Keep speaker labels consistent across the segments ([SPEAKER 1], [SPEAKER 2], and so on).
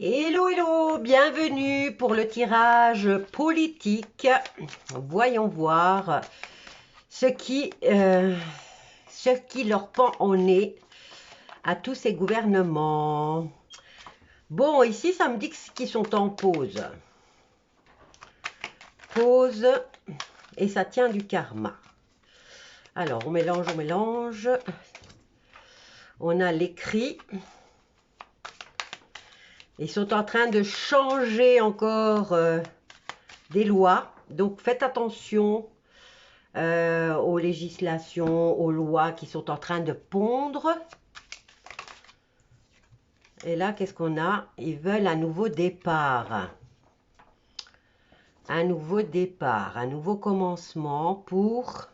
[SPEAKER 1] Hello, hello, bienvenue pour le tirage politique. Voyons voir ce qui leur pend au nez à tous ces gouvernements. Bon, ici, ça me dit qu'ils sont en pause. Pause, et ça tient du karma. Alors, on mélange, on mélange. On a l'écrit. Ils sont en train de changer encore des lois. Donc, faites attention aux législations, aux lois qui sont en train de pondre. Et là, qu'est-ce qu'on a? Ils veulent un nouveau départ. Un nouveau départ, un nouveau commencement pour...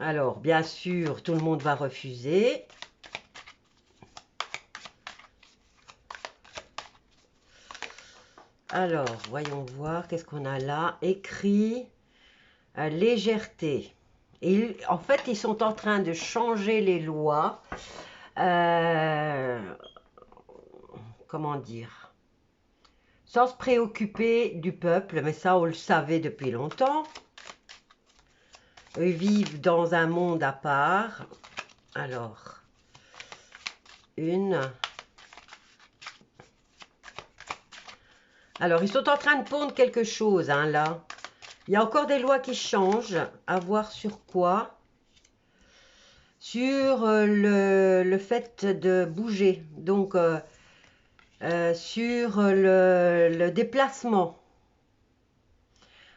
[SPEAKER 1] Alors, bien sûr, tout le monde va refuser. Alors, voyons voir, qu'est-ce qu'on a là? Écrit, légèreté. Et, en fait, ils sont en train de changer les lois. Comment dire? Sans se préoccuper du peuple, mais ça, on le savait depuis longtemps. Eux vivent dans un monde à part. Alors, une. Alors, ils sont en train de pondre quelque chose, hein, là. Il y a encore des lois qui changent. À voir sur quoi. Sur le fait de bouger. Donc, sur le déplacement.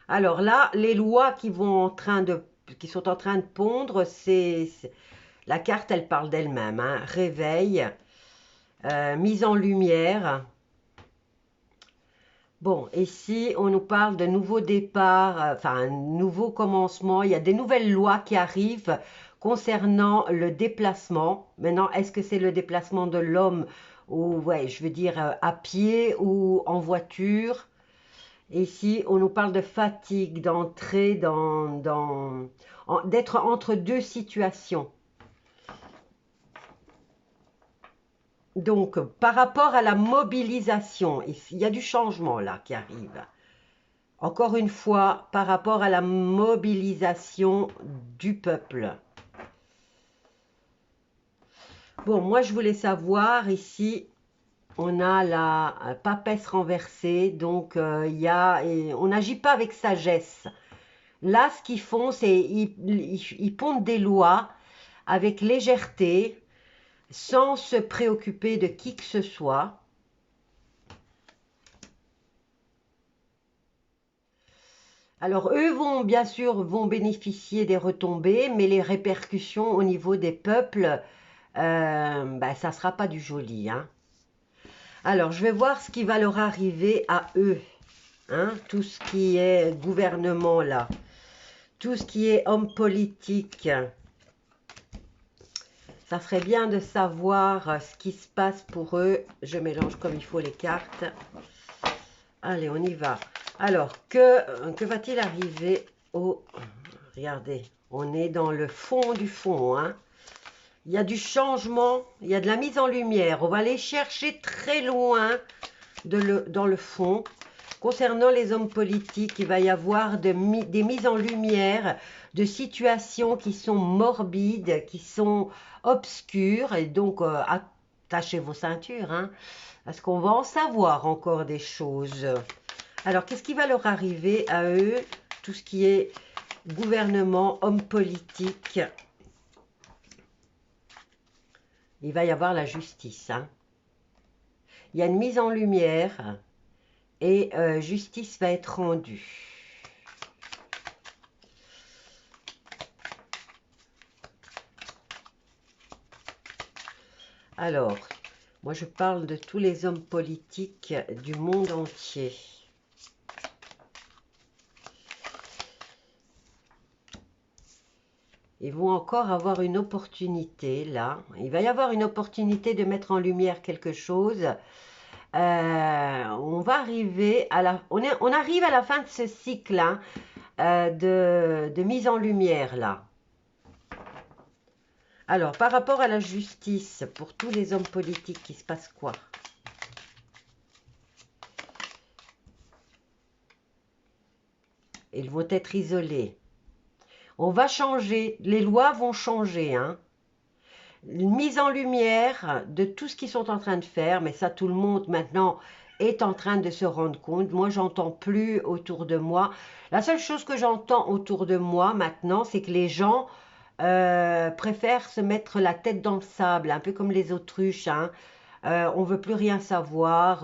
[SPEAKER 1] Alors là, les lois qui sont en train de pondre, la carte, elle parle d'elle-même, hein. Réveil, mise en lumière. Bon, ici, on nous parle de nouveau départ, enfin, un nouveau commencement. Il y a des nouvelles lois qui arrivent concernant le déplacement. Maintenant, est-ce que c'est le déplacement de l'homme ou, ouais, je veux dire, à pied ou en voiture? Ici, on nous parle de fatigue, d'entrer d'être entre deux situations. Donc, par rapport à la mobilisation, il y a du changement là qui arrive. Encore une fois, par rapport à la mobilisation du peuple. Bon, moi je voulais savoir, ici, on a la papesse renversée, donc on n'agit pas avec sagesse. Là, ce qu'ils font, c'est ils pondent des lois avec légèreté, sans se préoccuper de qui que ce soit. Alors, eux bien sûr, vont bénéficier des retombées, mais les répercussions au niveau des peuples, ça ne sera pas du joli, hein. Alors, je vais voir ce qui va leur arriver à eux, hein, tout ce qui est gouvernement, là, tout ce qui est homme politique. Ça serait bien de savoir ce qui se passe pour eux. Je mélange comme il faut les cartes. Allez, on y va. Alors, que va-t-il arriver au... Regardez, on est dans le fond du fond, hein. Il y a du changement, il y a de la mise en lumière. On va aller chercher très loin dans le fond. Concernant les hommes politiques, il va y avoir des mises en lumière de situations qui sont morbides, qui sont obscures. Et donc, attachez vos ceintures, hein, parce qu'on va en savoir encore des choses. Alors, qu'est-ce qui va leur arriver à eux? Tout ce qui est gouvernement, homme politique. Il va y avoir la justice, hein. Il y a une mise en lumière et justice va être rendue. Alors, moi je parle de tous les hommes politiques du monde entier. Ils vont encore avoir une opportunité là. Il va y avoir une opportunité de mettre en lumière quelque chose. On va arriver à on arrive à la fin de ce cycle, hein, de mise en lumière là. Alors, par rapport à la justice, pour tous les hommes politiques, il se passe quoi? Ils vont être isolés. On va changer, les lois vont changer, hein. Une mise en lumière de tout ce qu'ils sont en train de faire, mais ça, tout le monde maintenant est en train de se rendre compte. Moi, j'entends plus autour de moi. La seule chose que j'entends autour de moi maintenant, c'est que les gens préfèrent se mettre la tête dans le sable, un peu comme les autruches, hein. On veut plus rien savoir,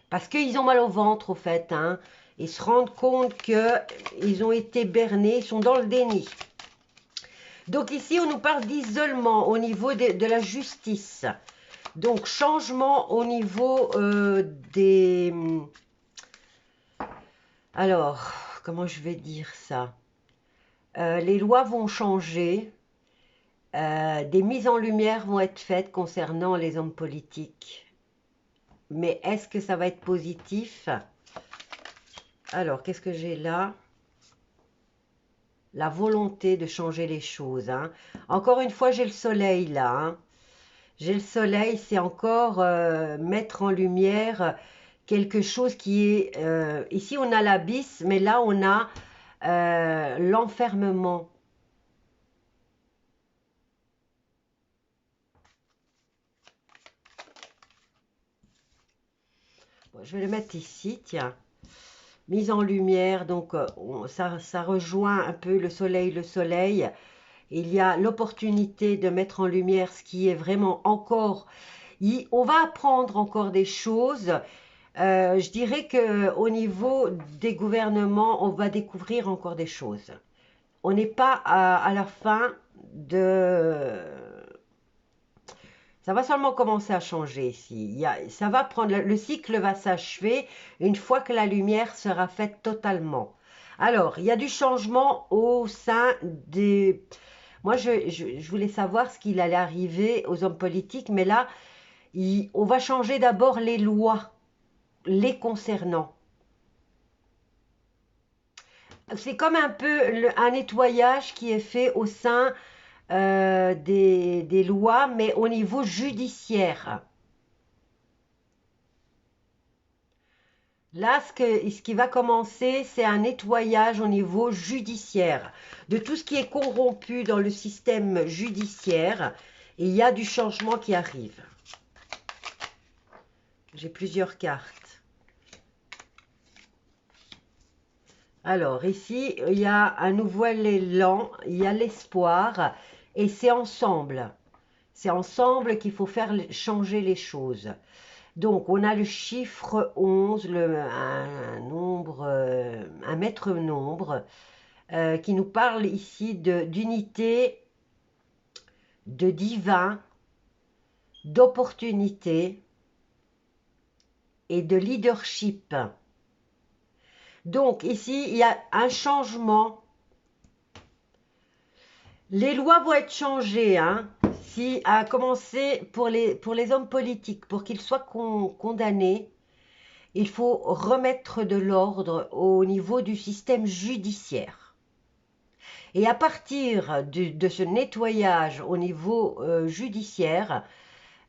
[SPEAKER 1] parce qu'ils ont mal au ventre, au fait, hein. Ils se rendent compte qu'ils ont été bernés, ils sont dans le déni. Donc ici, on nous parle d'isolement au niveau de la justice. Donc, changement au niveau des... Alors, comment je vais dire ça? Les lois vont changer. Des mises en lumière vont être faites concernant les hommes politiques. Mais est-ce que ça va être positif? Alors, qu'est-ce que j'ai là? La volonté de changer les choses, hein. Encore une fois, j'ai le soleil là, hein. J'ai le soleil, c'est encore mettre en lumière quelque chose qui est... ici, on a l'abysse, mais là, on a l'enfermement. Bon, je vais le mettre ici, tiens. Mise en lumière, donc ça rejoint un peu le soleil, le soleil. Il y a l'opportunité de mettre en lumière ce qui est vraiment encore... On va apprendre encore des choses. Je dirais qu'au niveau des gouvernements, on va découvrir encore des choses. On n'est pas à la fin de... Ça va seulement commencer à changer ici. Ça va prendre, le cycle va s'achever une fois que la lumière sera faite totalement. Alors, il y a du changement au sein des... Moi, je voulais savoir ce qu'il allait arriver aux hommes politiques, mais là, on va changer d'abord les lois les concernant. C'est comme un peu un nettoyage qui est fait au sein des lois, mais au niveau judiciaire. Là, ce qui va commencer, c'est un nettoyage au niveau judiciaire. De tout ce qui est corrompu dans le système judiciaire, et il y a du changement qui arrive. J'ai plusieurs cartes. Alors, ici, il y a un nouvel élan, il y a l'espoir, et c'est ensemble. C'est ensemble qu'il faut faire changer les choses. Donc, on a le chiffre 11, un nombre, un maître nombre, qui nous parle ici d'unité, de divin, d'opportunité et de leadership. Donc, ici, il y a un changement. Les lois vont être changées, hein, si, à commencer pour les hommes politiques, pour qu'ils soient condamnés. Il faut remettre de l'ordre au niveau du système judiciaire. Et à partir de ce nettoyage au niveau judiciaire,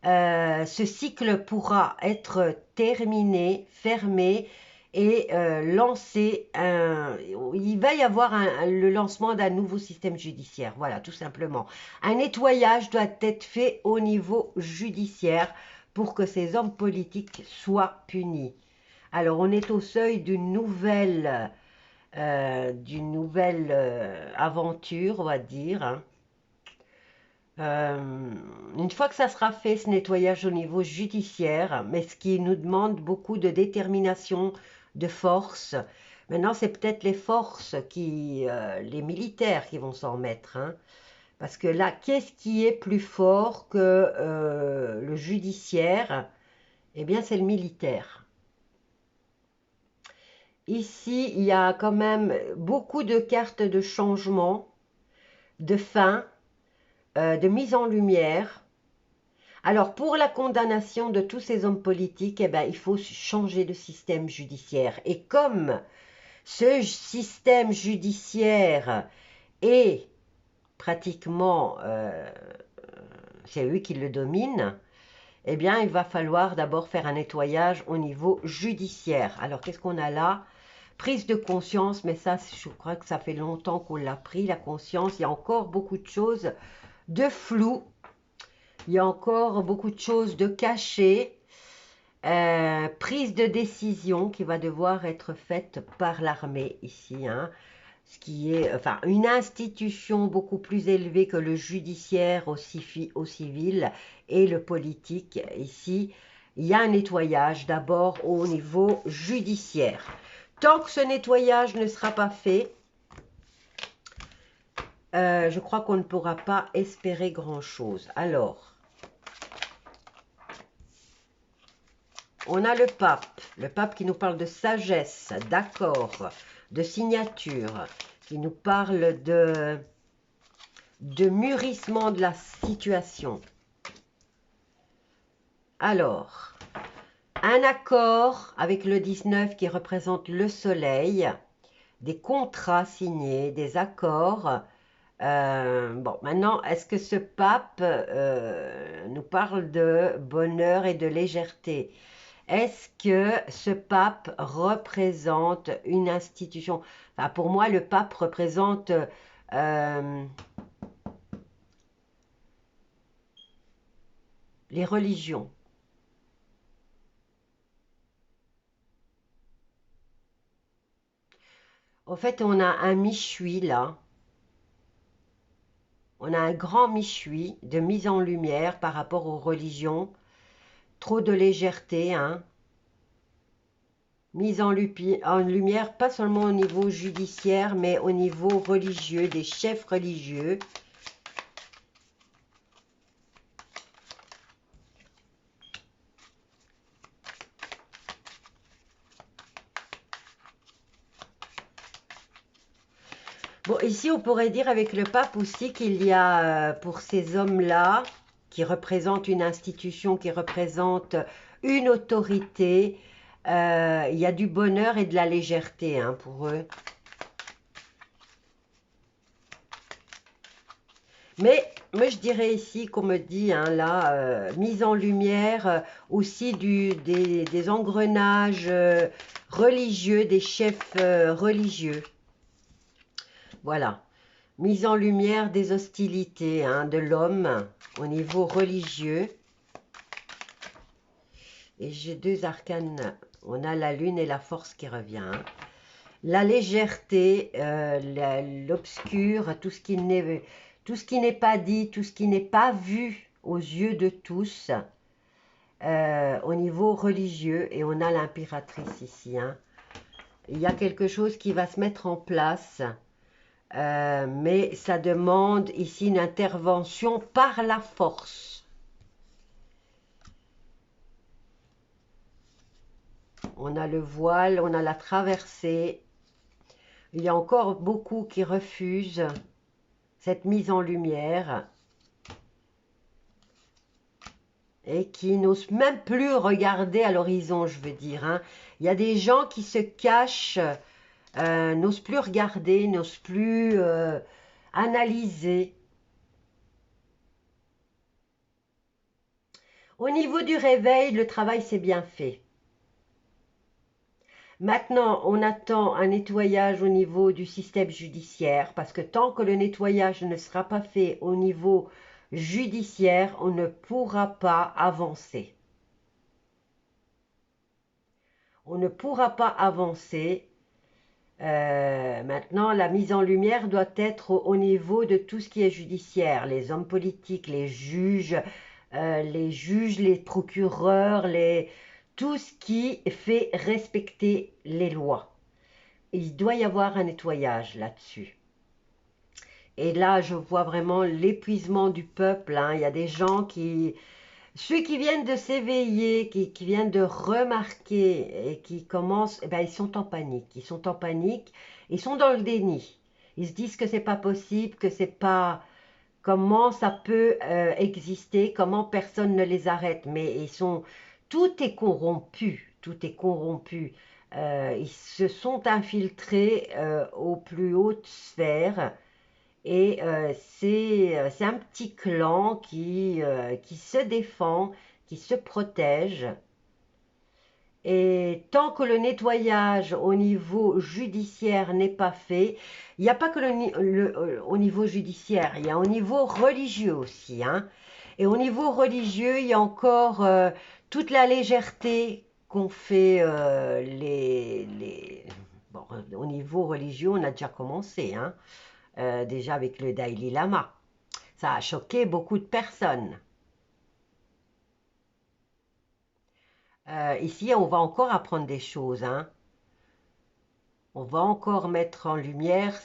[SPEAKER 1] ce cycle pourra être terminé, fermé et lancé. Il va y avoir le lancement d'un nouveau système judiciaire. Voilà, tout simplement. Un nettoyage doit être fait au niveau judiciaire pour que ces hommes politiques soient punis. Alors, on est au seuil d'une nouvelle aventure, on va dire, hein. Une fois que ça sera fait, ce nettoyage au niveau judiciaire, mais ce qui nous demande beaucoup de détermination, de force. Maintenant, c'est peut-être les forces, les militaires qui vont s'en mettre, hein. Parce que là, qu'est-ce qui est plus fort que le judiciaire? Eh bien, c'est le militaire. Ici, il y a quand même beaucoup de cartes de changement, de fin, de mise en lumière. Alors, pour la condamnation de tous ces hommes politiques, eh ben, il faut changer de système judiciaire. Et comme ce système judiciaire est pratiquement, c'est eux qui le dominent, eh bien, il va falloir d'abord faire un nettoyage au niveau judiciaire. Alors, qu'est-ce qu'on a là? Prise de conscience, mais ça, je crois que ça fait longtemps qu'on l'a pris, la conscience. Il y a encore beaucoup de choses de flou. Il y a encore beaucoup de choses de cachées. Prise de décision qui va devoir être faite par l'armée ici, hein. Ce qui est, enfin, une institution beaucoup plus élevée que le judiciaire au civil et le politique. Ici, il y a un nettoyage d'abord au niveau judiciaire. Tant que ce nettoyage ne sera pas fait, je crois qu'on ne pourra pas espérer grand-chose. Alors, on a le pape qui nous parle de sagesse, d'accord, de signature, qui nous parle de mûrissement de la situation. Alors, un accord avec le 19 qui représente le soleil, des contrats signés, des accords. Bon, maintenant, est-ce que ce pape nous parle de bonheur et de légèreté? Est-ce que ce pape représente une institution? Enfin, pour moi, le pape représente les religions. En fait, on a un méchoui là. On a un grand méchoui de mise en lumière par rapport aux religions. Trop de légèreté, hein. Mise en lumière, pas seulement au niveau judiciaire, mais au niveau religieux, des chefs religieux. Bon, ici, on pourrait dire avec le pape aussi qu'il y a, pour ces hommes-là, qui représentent une institution, qui représentent une autorité, il y a du bonheur et de la légèreté, hein, pour eux. Mais moi, je dirais ici, qu'on me dit, hein, là, mise en lumière aussi des engrenages religieux, des chefs religieux. Voilà. Mise en lumière des hostilités, hein, de l'homme au niveau religieux. Et j'ai deux arcanes. On a la lune et la force qui revient, hein. La légèreté, l'obscur, tout ce qui n'est pas dit, tout ce qui n'est pas vu aux yeux de tous, au niveau religieux. Et on a l'impératrice ici, hein. Il y a quelque chose qui va se mettre en place, mais ça demande ici une intervention par la force. On a le voile, on a la traversée. Il y a encore beaucoup qui refusent cette mise en lumière et qui n'osent même plus regarder à l'horizon, je veux dire, hein. Il y a des gens qui se cachent, n'osent plus regarder, n'osent plus analyser. Au niveau du réveil, le travail s'est bien fait. Maintenant, on attend un nettoyage au niveau du système judiciaire, parce que tant que le nettoyage ne sera pas fait au niveau judiciaire, on ne pourra pas avancer. On ne pourra pas avancer. Maintenant, la mise en lumière doit être au niveau de tout ce qui est judiciaire, les hommes politiques, les procureurs, tout ce qui fait respecter les lois. Il doit y avoir un nettoyage là-dessus. Et là, je vois vraiment l'épuisement du peuple, hein. Il y a des gens ceux qui viennent de s'éveiller, qui viennent de remarquer et qui commencent, eh ben, ils sont en panique. Ils sont en panique, ils sont dans le déni. Ils se disent que c'est pas possible, que c'est pas... Comment ça peut exister, comment personne ne les arrête. Mais tout est corrompu, tout est corrompu. Ils se sont infiltrés aux plus hautes sphères Et c'est un petit clan qui se défend, qui se protège. Et tant que le nettoyage au niveau judiciaire n'est pas fait, il n'y a pas que au niveau judiciaire, il y a au niveau religieux aussi, hein. Et au niveau religieux, il y a encore toute la légèreté qu'ont fait Bon, au niveau religieux, on a déjà commencé, hein, déjà avec le Dalai Lama. Ça a choqué beaucoup de personnes. Ici, on va encore apprendre des choses, hein. On va encore mettre en lumière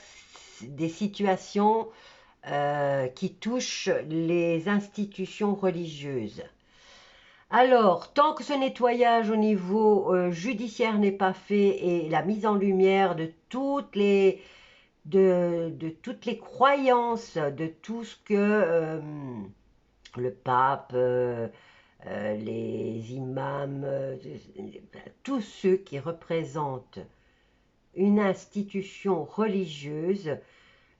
[SPEAKER 1] des situations qui touchent les institutions religieuses. Alors, tant que ce nettoyage au niveau judiciaire n'est pas fait et la mise en lumière de toutes les croyances, de tout ce que le pape, les imams, tous ceux qui représentent une institution religieuse,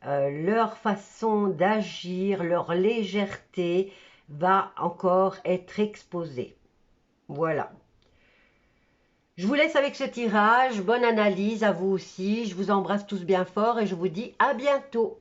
[SPEAKER 1] leur façon d'agir, leur légèreté va encore être exposée. Voilà. Je vous laisse avec ce tirage. Bonne analyse à vous aussi. Je vous embrasse tous bien fort et je vous dis à bientôt.